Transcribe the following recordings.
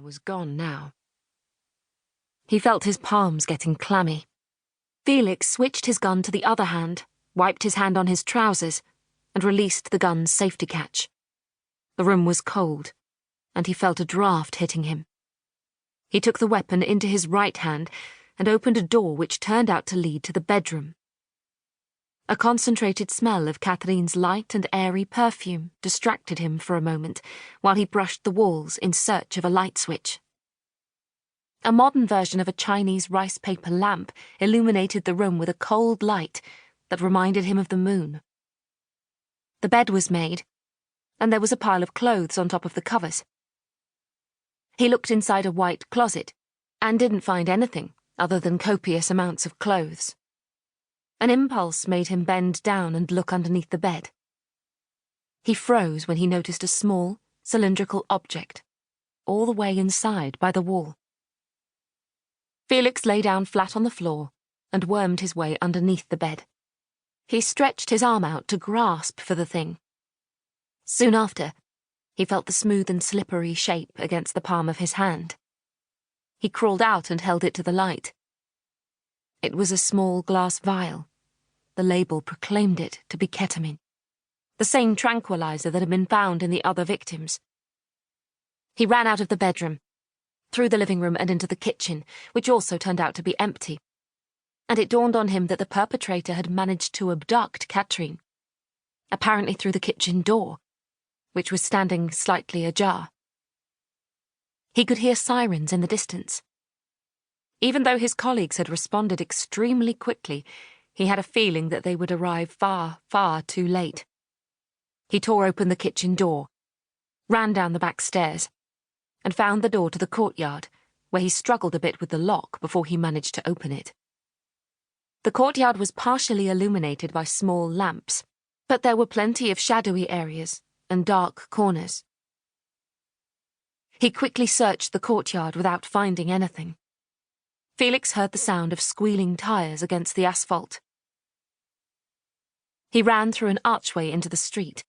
was gone now. He felt his palms getting clammy. Felix switched his gun to the other hand, wiped his hand on his trousers, and released the gun's safety catch. The room was cold, and he felt a draft hitting him. He took the weapon into his right hand and opened a door which turned out to lead to the bedroom. A concentrated smell of Kathrine's light and airy perfume distracted him for a moment while he brushed the walls in search of a light switch. A modern version of a Chinese rice paper lamp illuminated the room with a cold light that reminded him of the moon. The bed was made, and there was a pile of clothes on top of the covers. He looked inside a white closet and didn't find anything other than copious amounts of clothes. An impulse made him bend down and look underneath the bed. He froze when he noticed a small, cylindrical object, all the way inside by the wall. Felix lay down flat on the floor and wormed his way underneath the bed. He stretched his arm out to grasp for the thing. Soon after, he felt the smooth and slippery shape against the palm of his hand. He crawled out and held it to the light. It was a small glass vial. The label proclaimed it to be ketamine, the same tranquilizer that had been found in the other victims. He ran out of the bedroom, through the living room and into the kitchen, which also turned out to be empty, and it dawned on him that the perpetrator had managed to abduct Kathrine, apparently through the kitchen door, which was standing slightly ajar. He could hear sirens in the distance. Even though his colleagues had responded extremely quickly, he had a feeling that they would arrive far, far too late. He tore open the kitchen door, ran down the back stairs, and found the door to the courtyard, where he struggled a bit with the lock before he managed to open it. The courtyard was partially illuminated by small lamps, but there were plenty of shadowy areas and dark corners. He quickly searched the courtyard without finding anything. Felix heard the sound of squealing tires against the asphalt. He ran through an archway into the street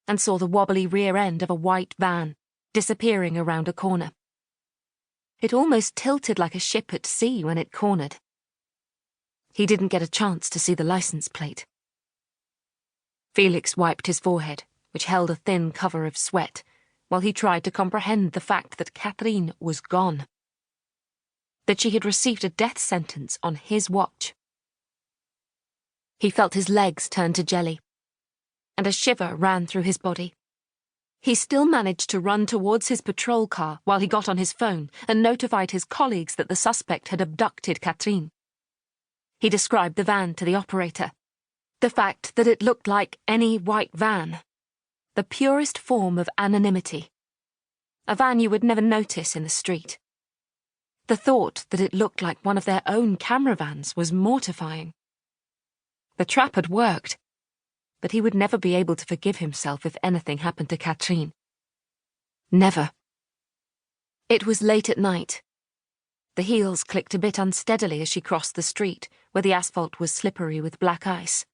and saw the wobbly rear end of a white van disappearing around a corner. It almost tilted like a ship at sea when it cornered. He didn't get a chance to see the license plate. Felix wiped his forehead, which held a thin cover of sweat, while he tried to comprehend the fact that Kathrine was gone. That she had received a death sentence on his watch. He felt his legs turn to jelly, and a shiver ran through his body. He still managed to run towards his patrol car while he got on his phone and notified his colleagues that the suspect had abducted Kathrine. He described the van to the operator. The fact that it looked like any white van. The purest form of anonymity. A van you would never notice in the street. The thought that it looked like one of their own camera vans was mortifying. The trap had worked, but he would never be able to forgive himself if anything happened to Kathrine. Never. It was late at night. The heels clicked a bit unsteadily as she crossed the street, where the asphalt was slippery with black ice.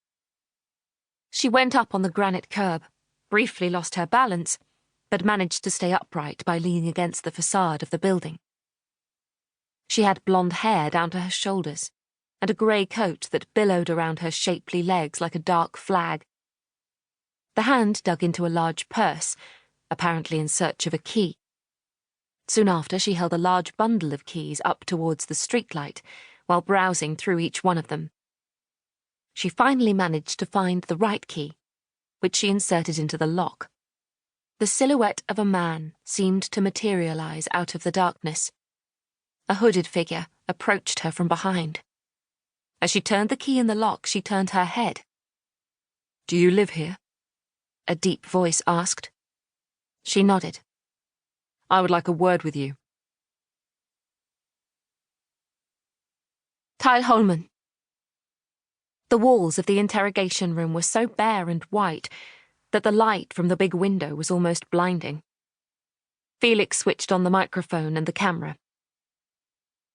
She went up on the granite curb, briefly lost her balance, but managed to stay upright by leaning against the facade of the building. She had blonde hair down to her shoulders, and a grey coat that billowed around her shapely legs like a dark flag. The hand dug into a large purse, apparently in search of a key. Soon after, she held a large bundle of keys up towards the streetlight, while browsing through each one of them. She finally managed to find the right key, which she inserted into the lock. The silhouette of a man seemed to materialize out of the darkness. A hooded figure approached her from behind. As she turned the key in the lock, she turned her head. "Do you live here?" a deep voice asked. She nodded. "I would like a word with you." Tyle Holman. The walls of the interrogation room were so bare and white that the light from the big window was almost blinding. Felix switched on the microphone and the camera.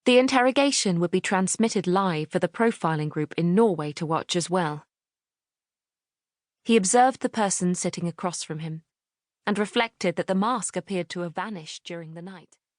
The interrogation would be transmitted live for the profiling group in Norway to watch as well. He observed the person sitting across from him and reflected that the mask appeared to have vanished during the night.